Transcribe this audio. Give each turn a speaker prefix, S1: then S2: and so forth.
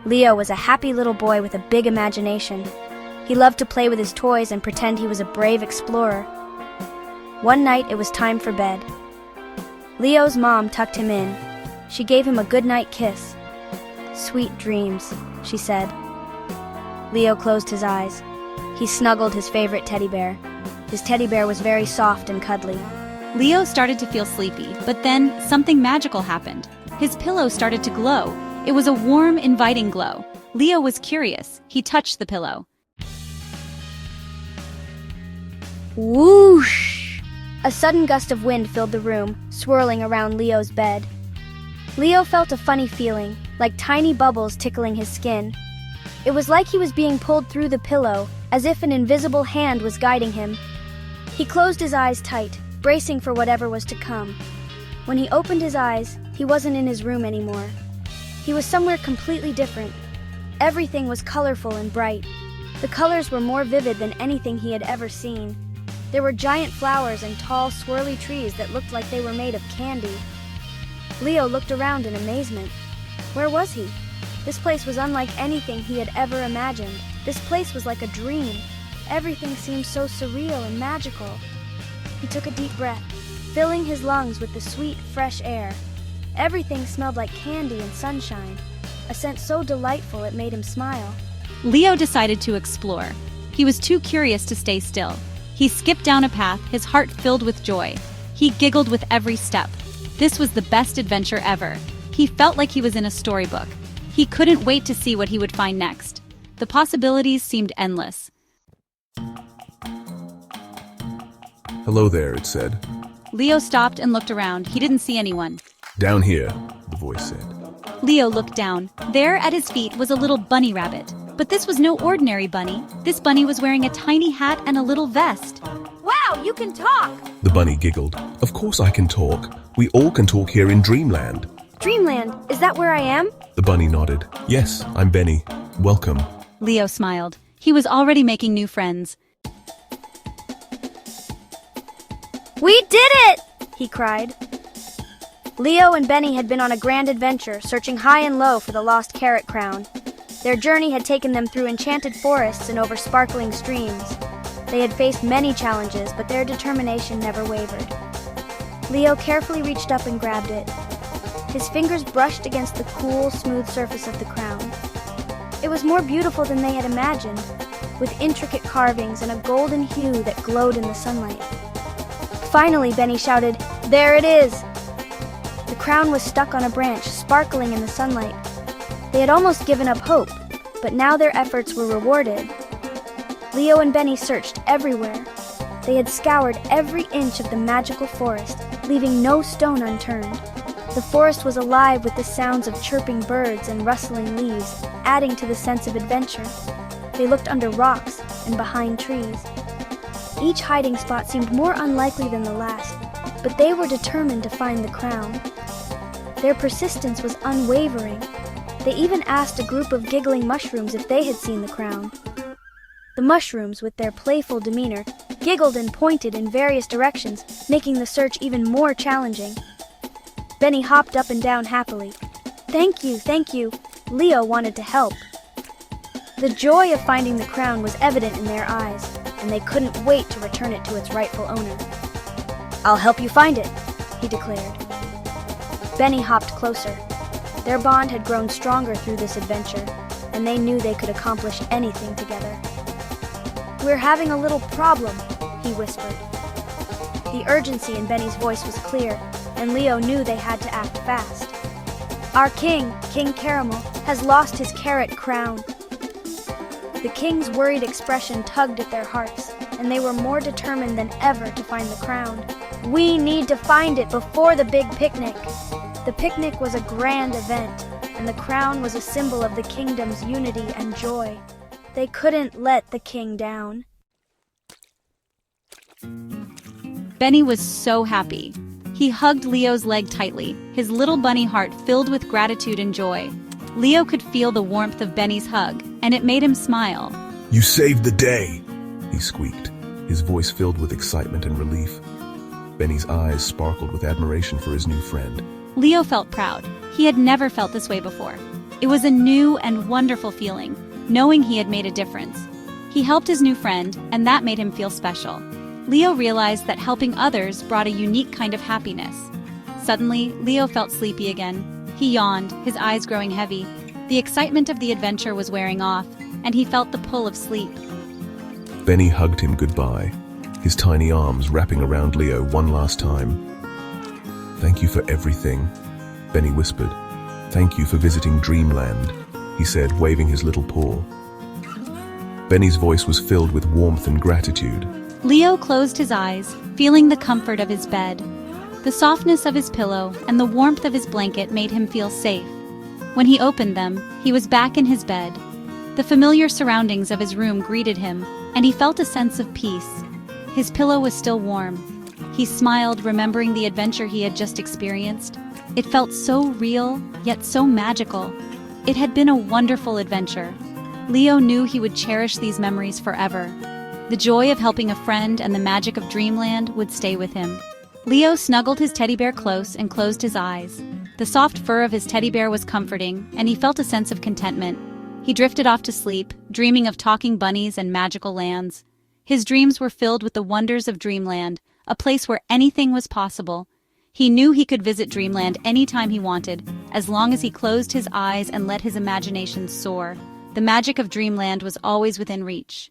S1: Leo was a happy little boy with a big imagination. He loved to play with his toys and pretend he was a brave explorer. One night, it was time for bed. Leo's mom tucked him in. She gave him a goodnight kiss. "Sweet dreams," she said. Leo closed his eyes. He snuggled his favorite teddy bear. His teddy bear was very soft and cuddly.
S2: Leo started to feel sleepy, but then something magical happened. His pillow started to glow. It was a warm, inviting glow. Leo was curious. He touched the pillow.
S1: Whoosh! A sudden gust of wind filled the room, swirling around Leo's bed. Leo felt a funny feeling, like tiny bubbles tickling his skin. It was like he was being pulled through the pillow, as if an invisible hand was guiding him. He closed his eyes tight, bracing for whatever was to come. When he opened his eyes, he wasn't in his room anymore. He was somewhere completely different. Everything was colorful and bright. The colors were more vivid than anything he had ever seen. There were giant flowers and tall, swirly trees that looked like they were made of candy. Leo looked around in amazement. Where was he? This place was unlike anything he had ever imagined. This place was like a dream. Everything seemed so surreal and magical. He took a deep breath, filling his lungs with the sweet, fresh air. Everything smelled like candy and sunshine, a scent so delightful it made him smile.
S2: Leo decided to explore. He was too curious to stay still. He skipped down a path, his heart filled with joy. He giggled with every step. This was the best adventure ever. He felt like he was in a storybook. He couldn't wait to see what he would find next. The possibilities seemed endless.
S3: "Hello there," it said.
S2: Leo stopped and looked around. He didn't see anyone.
S3: "Down here," the voice said.
S2: Leo looked down. There at his feet was a little bunny rabbit. But this was no ordinary bunny. This bunny was wearing a tiny hat and a little vest.
S1: Wow, you can talk!
S3: The bunny giggled. "Of course I can talk. We all can talk here in Dreamland."
S1: Dreamland, is that where I am?
S3: The bunny nodded. "Yes, I'm Benny. Welcome."
S2: Leo smiled. He was already making new friends.
S1: We did it! He cried. Leo and Benny had been on a grand adventure, searching high and low for the lost carrot crown. Their journey had taken them through enchanted forests and over sparkling streams. They had faced many challenges, but their determination never wavered. Leo carefully reached up and grabbed it. His fingers brushed against the cool, smooth surface of the crown. It was more beautiful than they had imagined, with intricate carvings and a golden hue that glowed in the sunlight. Finally, Benny shouted, "There it is!" The crown was stuck on a branch, sparkling in the sunlight. They had almost given up hope, but now their efforts were rewarded. Leo and Benny searched everywhere. They had scoured every inch of the magical forest, leaving no stone unturned. The forest was alive with the sounds of chirping birds and rustling leaves, adding to the sense of adventure. They looked under rocks and behind trees. Each hiding spot seemed more unlikely than the last, but they were determined to find the crown. Their persistence was unwavering. They even asked a group of giggling mushrooms if they had seen the crown. The mushrooms, with their playful demeanor, giggled and pointed in various directions, making the search even more challenging. Benny hopped up and down happily. Thank you, thank you." Leo wanted to help. The joy of finding the crown was evident in their eyes, and they couldn't wait to return it to its rightful owner. "I'll help you find it," he declared. Benny hopped closer. Their bond had grown stronger through this adventure, and they knew they could accomplish anything together. "We're having a little problem," he whispered. The urgency in Benny's voice was clear, and Leo knew they had to act fast. "Our king, King Caramel, has lost his carrot crown." The king's worried expression tugged at their hearts, and they were more determined than ever to find the crown. "We need to find it before the big picnic." The picnic was a grand event, and the crown was a symbol of the kingdom's unity and joy. They couldn't let the king down.
S2: Benny was so happy. He hugged Leo's leg tightly, his little bunny heart filled with gratitude and joy. Leo could feel the warmth of Benny's hug, and it made him smile.
S3: "You saved the day," he squeaked, his voice filled with excitement and relief. Benny's eyes sparkled with admiration for his new friend.
S2: Leo felt proud. He had never felt this way before. It was a new and wonderful feeling, knowing he had made a difference. He helped his new friend, and that made him feel special. Leo realized that helping others brought a unique kind of happiness. Suddenly, Leo felt sleepy again. He yawned, his eyes growing heavy. The excitement of the adventure was wearing off, and he felt the pull of sleep.
S3: Benny hugged him goodbye, his tiny arms wrapping around Leo one last time. "Thank you for everything," Benny whispered. "Thank you for visiting Dreamland," he said, waving his little paw. Benny's voice was filled with warmth and gratitude.
S2: Leo closed his eyes, feeling the comfort of his bed. The softness of his pillow and the warmth of his blanket made him feel safe. When he opened them, he was back in his bed. The familiar surroundings of his room greeted him, and he felt a sense of peace. His pillow was still warm. He smiled, remembering the adventure he had just experienced. It felt so real, yet so magical. It had been a wonderful adventure. Leo knew he would cherish these memories forever. The joy of helping a friend and the magic of Dreamland would stay with him. Leo snuggled his teddy bear close and closed his eyes. The soft fur of his teddy bear was comforting, and he felt a sense of contentment. He drifted off to sleep, dreaming of talking bunnies and magical lands. His dreams were filled with the wonders of Dreamland, a place where anything was possible. He knew he could visit Dreamland anytime he wanted, as long as he closed his eyes and let his imagination soar. The magic of Dreamland was always within reach.